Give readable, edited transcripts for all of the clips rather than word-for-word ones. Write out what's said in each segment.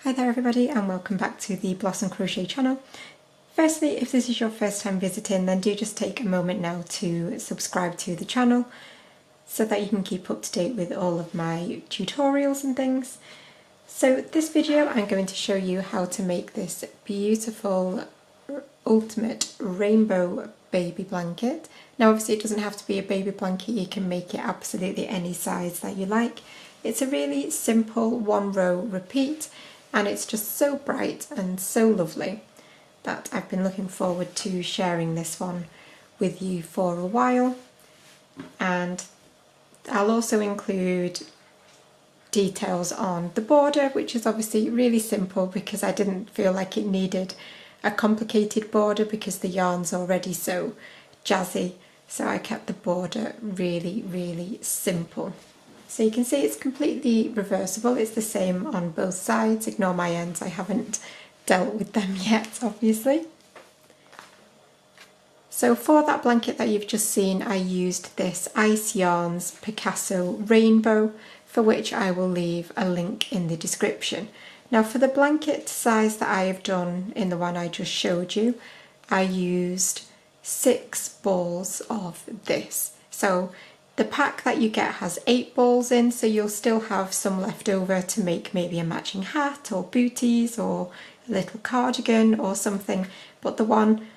Hi there everybody and welcome back to the Blossom Crochet channel. Firstly, if this is your first time visiting, then do just take a moment now to subscribe to the channel so that you can keep up to date with all of my tutorials and things. So this video I'm going to show you how to make this beautiful ultimate rainbow baby blanket. Now obviously it doesn't have to be a baby blanket, you can make it absolutely any size that you like. It's a really simple one row repeat and it's just so bright and so lovely that I've been looking forward to sharing this one with you for a while. And I'll also include details on the border, which is obviously really simple because I didn't feel like it needed a complicated border because the yarn's already so jazzy, so I kept the border really simple. So you can see it's completely reversible, it's the same on both sides. Ignore my ends, I haven't dealt with them yet obviously. So for that blanket that you've just seen, I used this Ice Yarns Picasso Rainbow, for which I will leave a link in the description. Now for the blanket size that I have done in the one I just showed you, I used 6 balls of this. So the pack that you get has 8 balls in, so you'll still have some left over to make maybe a matching hat or booties or a little cardigan or something, but the one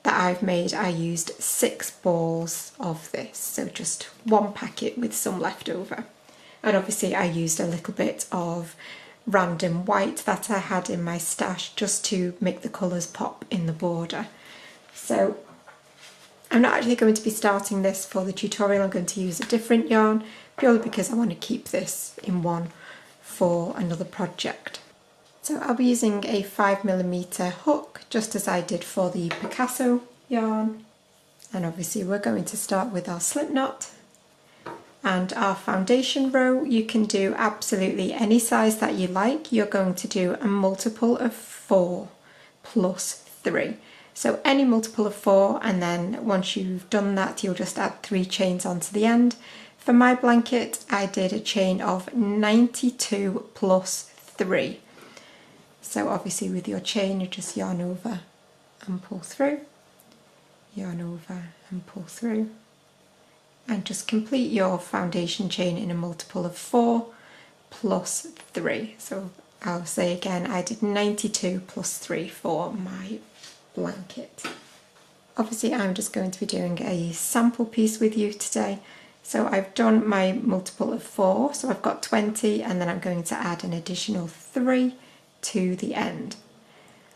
that I've made, I used 6 balls of this, so just one packet with some left over. And obviously I used a little bit of random white that I had in my stash just to make the colours pop in the border. So I'm not actually going to be starting this for the tutorial, I'm going to use a different yarn purely because I want to keep this in one for another project. So I'll be using a 5mm hook just as I did for the Picasso yarn, and obviously we're going to start with our slip knot. And our foundation row, you can do absolutely any size that you like. You're going to do a multiple of 4 plus 3. So any multiple of 4, and then once you've done that you'll just add 3 chains onto the end. For my blanket I did a chain of 92 plus 3. So obviously with your chain you just yarn over and pull through, yarn over and pull through, and just complete your foundation chain in a multiple of 4 plus 3. So I'll say again, I did 92 plus 3 for my blanket. Obviously I'm just going to be doing a sample piece with you today. So I've done my multiple of 4, so I've got 20, and then I'm going to add an additional 3 to the end.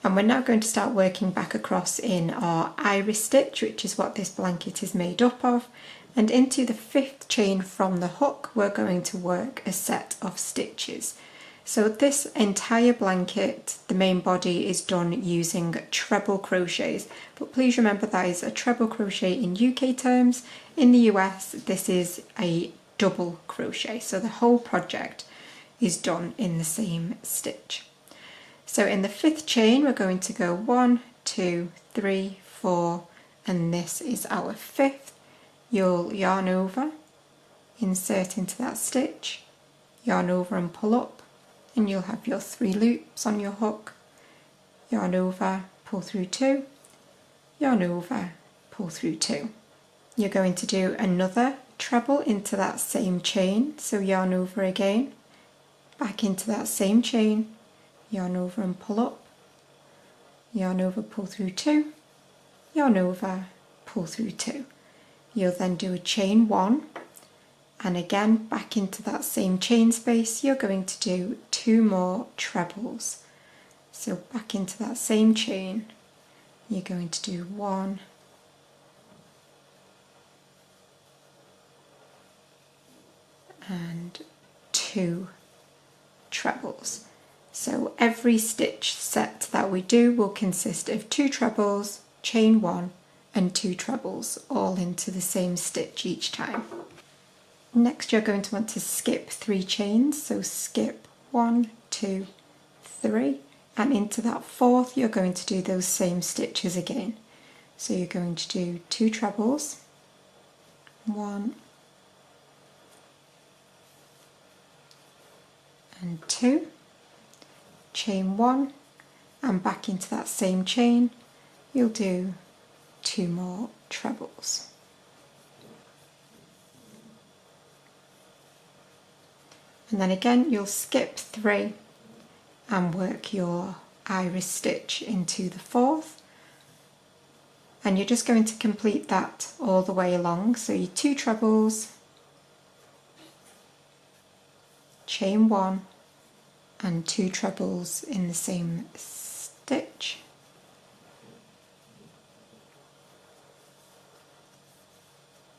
And we're now going to start working back across in our iris stitch, which is what this blanket is made up of, and into the 5th chain from the hook we're going to work a set of stitches. So this entire blanket, the main body, is done using treble crochets, but please remember that is a treble crochet in UK terms. In the US this is a double crochet, so the whole project is done in the same stitch. So in the 5th chain we're going to go 1, 2, 3, 4, and this is our 5th. You'll yarn over, insert into that stitch, yarn over and pull up, and you'll have your 3 loops on your hook. Yarn over, pull through 2, yarn over, pull through 2. You're going to do another treble into that same chain, so yarn over again, back into that same chain, yarn over and pull up, yarn over, pull through 2, yarn over, pull through 2. You'll then do a chain 1, and again back into that same chain space you're going to do 2 more trebles. So back into that same chain you're going to do 1 and 2 trebles. So every stitch set that we do will consist of 2 trebles, chain 1 and 2 trebles, all into the same stitch each time. Next you're going to want to skip 3 chains, so skip 1, 2, 3, and into that 4th you're going to do those same stitches again. So you're going to do 2 trebles, 1 and 2, chain 1 and back into that same chain you'll do 2 more trebles. And then again you'll skip 3 and work your iris stitch into the 4th, and you're just going to complete that all the way along. So your 2 trebles, chain 1 and 2 trebles in the same stitch,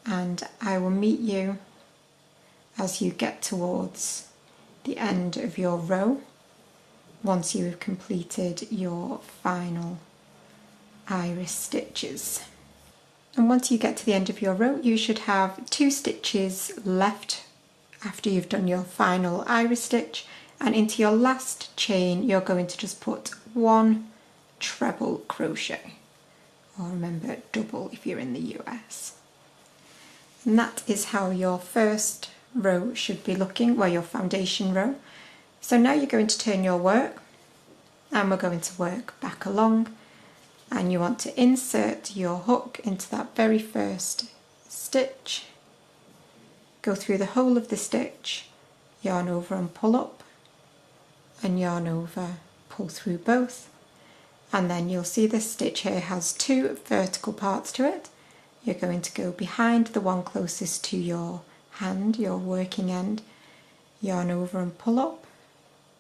and I will meet you as you get towards the end of your row once you have completed your final iris stitches. And once you get to the end of your row you should have 2 stitches left after you've done your final iris stitch, and into your last chain you're going to just put 1 treble crochet, or remember double if you're in the US. And that is how your first row should be looking, well, your foundation row. So now you're going to turn your work and we're going to work back along, and you want to insert your hook into that very first stitch, go through the whole of the stitch, yarn over and pull up, and yarn over, pull through both, and then you'll see this stitch here has 2 vertical parts to it. You're going to go behind the one closest to your hand, your working end, yarn over and pull up.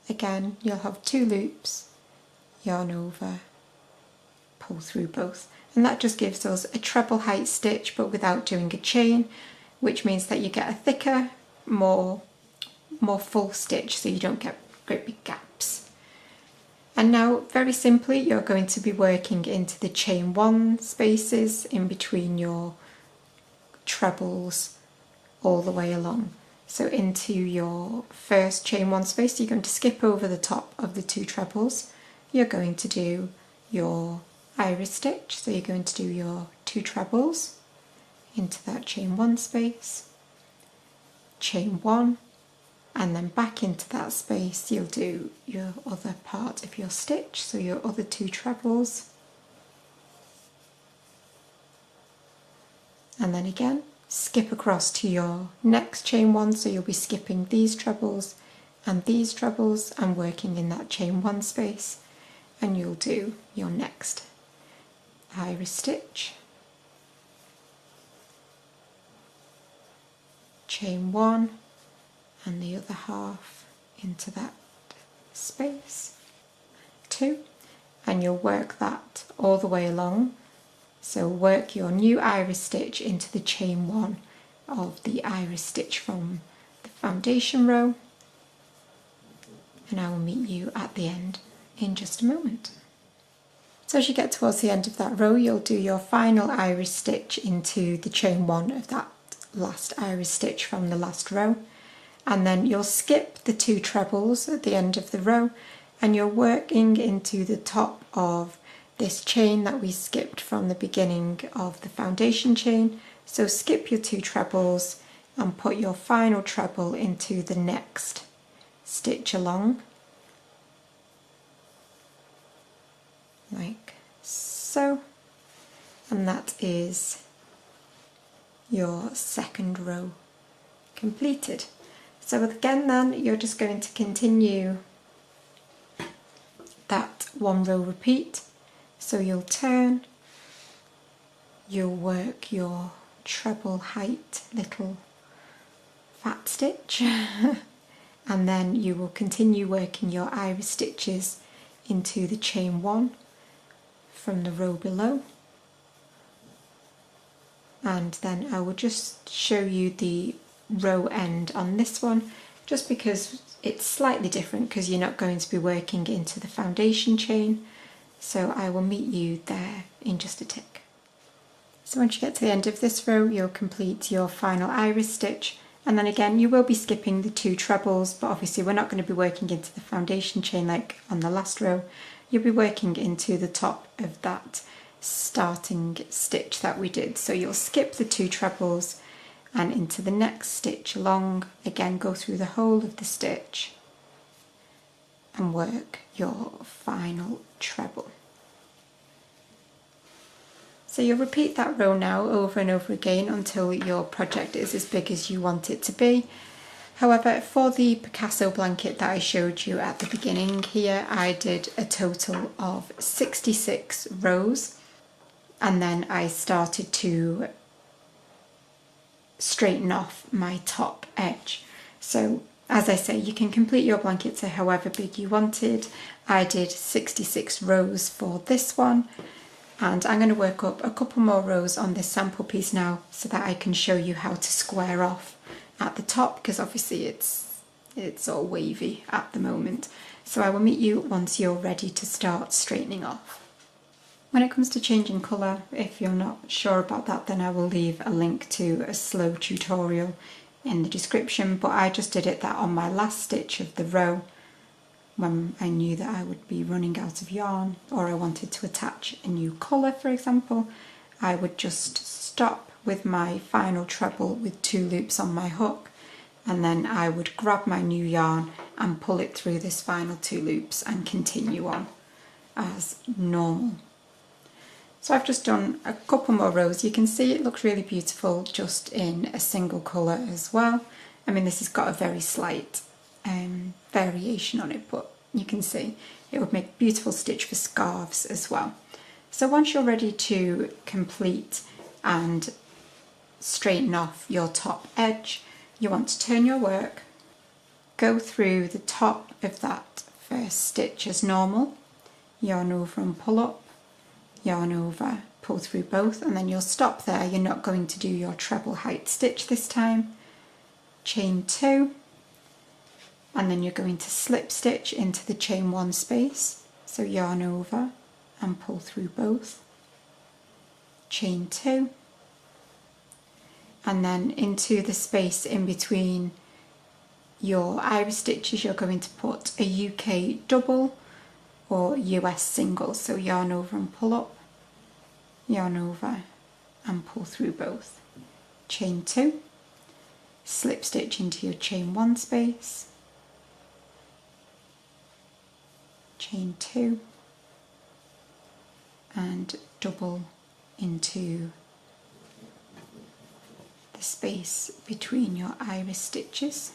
Again you'll have 2 loops, yarn over, pull through both, and that just gives us a treble height stitch but without doing a chain, which means that you get a thicker, more full stitch, so you don't get great big gaps. And now very simply you're going to be working into the chain 1 spaces in between your trebles all the way along. So into your first chain 1 space you're going to skip over the top of the 2 trebles, you're going to do your iris stitch, so you're going to do your 2 trebles into that chain 1 space, chain 1, and then back into that space you'll do your other part of your stitch, so your other 2 trebles, and then again skip across to your next chain 1, so you'll be skipping these trebles and working in that chain 1 space, and you'll do your next iris stitch, chain 1 and the other half into that space, 2, and you'll work that all the way along. So work your new iris stitch into the chain 1 of the iris stitch from the foundation row, and I will meet you at the end in just a moment. So as you get towards the end of that row you'll do your final iris stitch into the chain 1 of that last iris stitch from the last row, and then you'll skip the 2 trebles at the end of the row and you're working into the top of this chain that we skipped from the beginning of the foundation chain. So skip your 2 trebles and put your final treble into the next stitch along, like so, and that is your second row completed. So again then you're just going to continue that 1 row repeat. So you'll turn, you'll work your treble height little fat stitch and then you will continue working your iris stitches into the chain 1 from the row below, and then I will just show you the row end on this one just because it's slightly different because you're not going to be working into the foundation chain. So I will meet you there in just a tick. So once you get to the end of this row you'll complete your final iris stitch, and then again you will be skipping the 2 trebles, but obviously we're not going to be working into the foundation chain like on the last row. You'll be working into the top of that starting stitch that we did. So you'll skip the 2 trebles and into the next stitch along, again go through the whole of the stitch and work your final treble. So you'll repeat that row now over and over again until your project is as big as you want it to be. However, for the Picasso blanket that I showed you at the beginning here, I did a total of 66 rows, and then I started to straighten off my top edge. So as I say, you can complete your blanket to however big you wanted. I did 66 rows for this one, and I'm going to work up a couple more rows on this sample piece now so that I can show you how to square off at the top, because obviously it's all wavy at the moment. So I will meet you once you're ready to start straightening off. When it comes to changing colour, if you're not sure about that, then I will leave a link to a slow tutorial in the description, but I just did that on my last stitch of the row when I knew that I would be running out of yarn, or I wanted to attach a new colour, for example. I would just stop with my final treble with 2 loops on my hook, and then I would grab my new yarn and pull it through this final 2 loops and continue on as normal. So I've just done a couple more rows. You can see it looks really beautiful just in a single colour as well. I mean, this has got a very slight variation on it, but you can see it would make a beautiful stitch for scarves as well. So once you're ready to complete and straighten off your top edge, you want to turn your work, go through the top of that first stitch as normal, yarn over and pull up, yarn over, pull through both, and then you'll stop there. You're not going to do your treble height stitch this time. Chain 2, and then you're going to slip stitch into the chain 1 space, so yarn over and pull through both, chain 2, and then into the space in between your iris stitches you're going to put a UK double or US single, so yarn over and pull up, yarn over and pull through both, chain 2, slip stitch into your chain 1 space, chain 2, and double into the space between your iris stitches,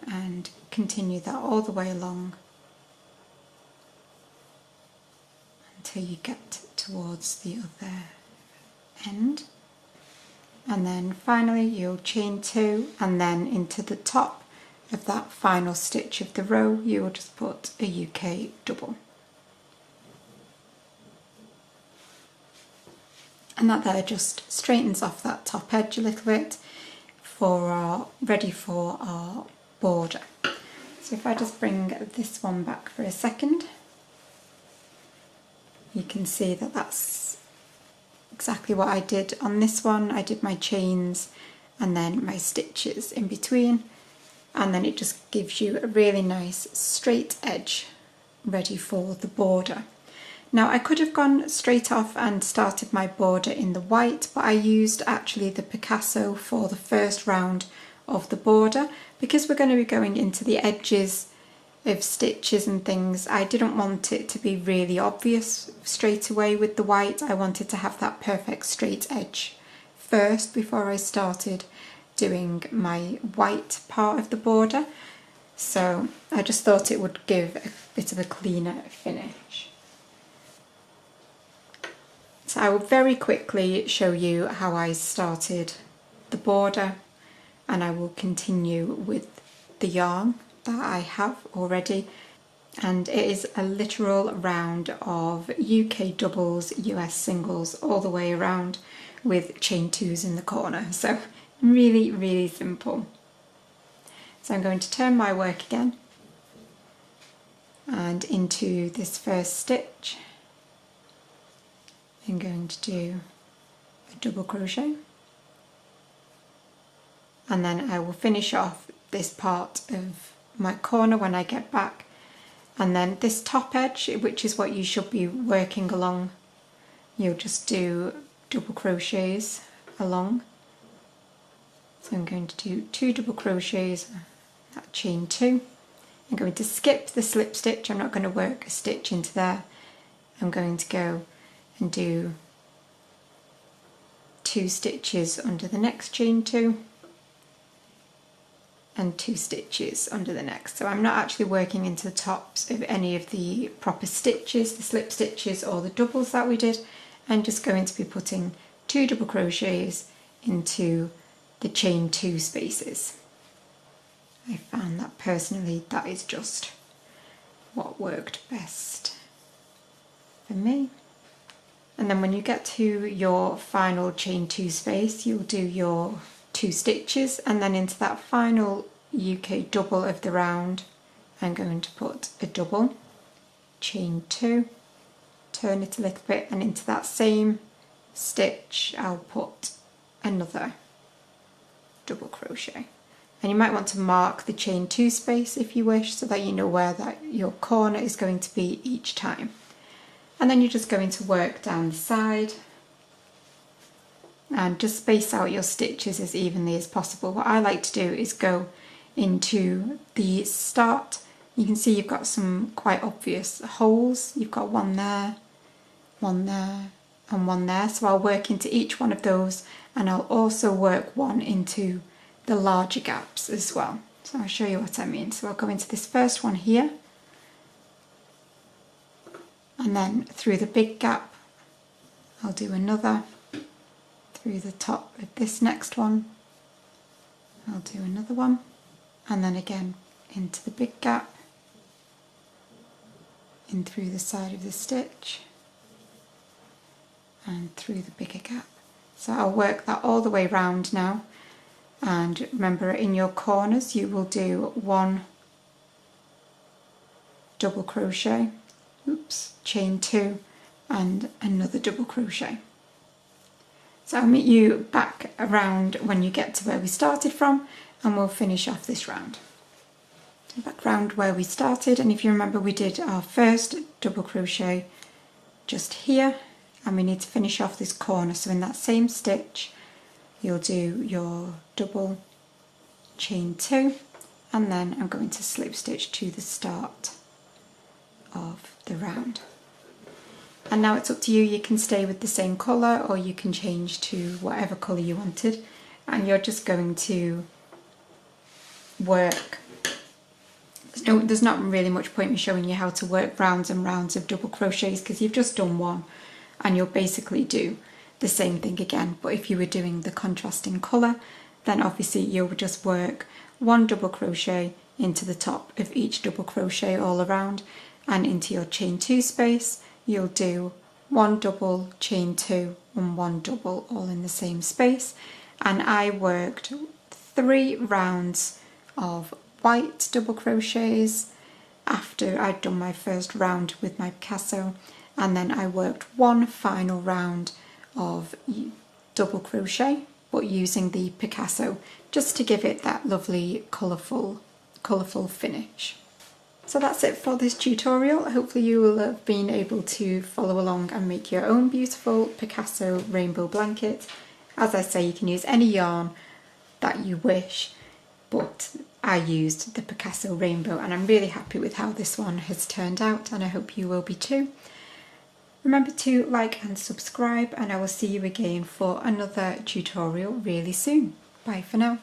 and continue that all the way along until you get towards the other end. And then finally you'll chain 2, and then into the top of that final stitch of the row you will just put a UK double. And that there just straightens off that top edge a little bit ready for our border. So if I just bring this one back for a second, you can see that that's exactly what I did on this one. I did my chains and then my stitches in between, and then it just gives you a really nice straight edge ready for the border. Now I could have gone straight off and started my border in the white, but I used actually the Picasso for the first round of the border because we're going to be going into the edges of stitches and things. I didn't want it to be really obvious straight away with the white. I wanted to have that perfect straight edge first before I started doing my white part of the border. So I just thought it would give a bit of a cleaner finish. So I will very quickly show you how I started the border, and I will continue with the yarn that I have already, and it is a literal round of UK doubles, US singles all the way around with chain 2s in the corner, so really simple. So I'm going to turn my work again and into this first stitch I'm going to do a double crochet, and then I will finish off this part of my corner when I get back, and then this top edge, which is what you should be working along, you'll just do double crochets along. So I'm going to do 2 double crochets, that chain 2 I'm going to skip the slip stitch. I'm not going to work a stitch into there. I'm going to go and do 2 stitches under the next chain 2 and 2 stitches under the next. So I'm not actually working into the tops of any of the proper stitches, the slip stitches or the doubles that we did. I'm just going to be putting 2 double crochets into the chain 2 spaces. I found that personally that is just what worked best for me. And then when you get to your final chain 2 space, you'll do your 2 stitches, and then into that final UK double of the round I'm going to put a double, chain 2, turn it a little bit, and into that same stitch I'll put another double crochet. And you might want to mark the chain 2 space if you wish, so that you know where that your corner is going to be each time. And then you're just going to work down the side and just space out your stitches as evenly as possible. What I like to do is go into the start. You can see you've got some quite obvious holes. You've got one there, and one there. So I'll work into each one of those, and I'll also work one into the larger gaps as well. So I'll show you what I mean. So I'll go into this first one here, and then through the big gap I'll do another, through the top of this next one I'll do another one, and then again into the big gap, in through the side of the stitch and through the bigger gap. So I'll work that all the way round now. And remember, in your corners you will do 1 double crochet, chain 2 and another double crochet. So I'll meet you back around when you get to where we started from, and we'll finish off this round. So back round where we started, and if you remember, we did our first double crochet just here, and we need to finish off this corner. So in that same stitch you'll do your double, chain 2, and then I'm going to slip stitch to the start of the round. And now it's up to you. You can stay with the same colour, or you can change to whatever colour you wanted, and you're just going to work. There's not really much point in showing you how to work rounds and rounds of double crochets, because you've just done one and you'll basically do the same thing again. But if you were doing the contrasting colour, then obviously you'll just work 1 double crochet into the top of each double crochet all around, and into your chain 2 space you'll do 1 double, chain 2 and 1 double all in the same space. And I worked 3 rounds of white double crochets after I'd done my first round with my Picasso, and then I worked 1 final round of double crochet, but using the Picasso, just to give it that lovely colourful finish. So that's it for this tutorial. Hopefully you will have been able to follow along and make your own beautiful Picasso rainbow blanket. As I say, you can use any yarn that you wish, but I used the Picasso rainbow, and I'm really happy with how this one has turned out, and I hope you will be too. Remember to like and subscribe, and I will see you again for another tutorial really soon. Bye for now.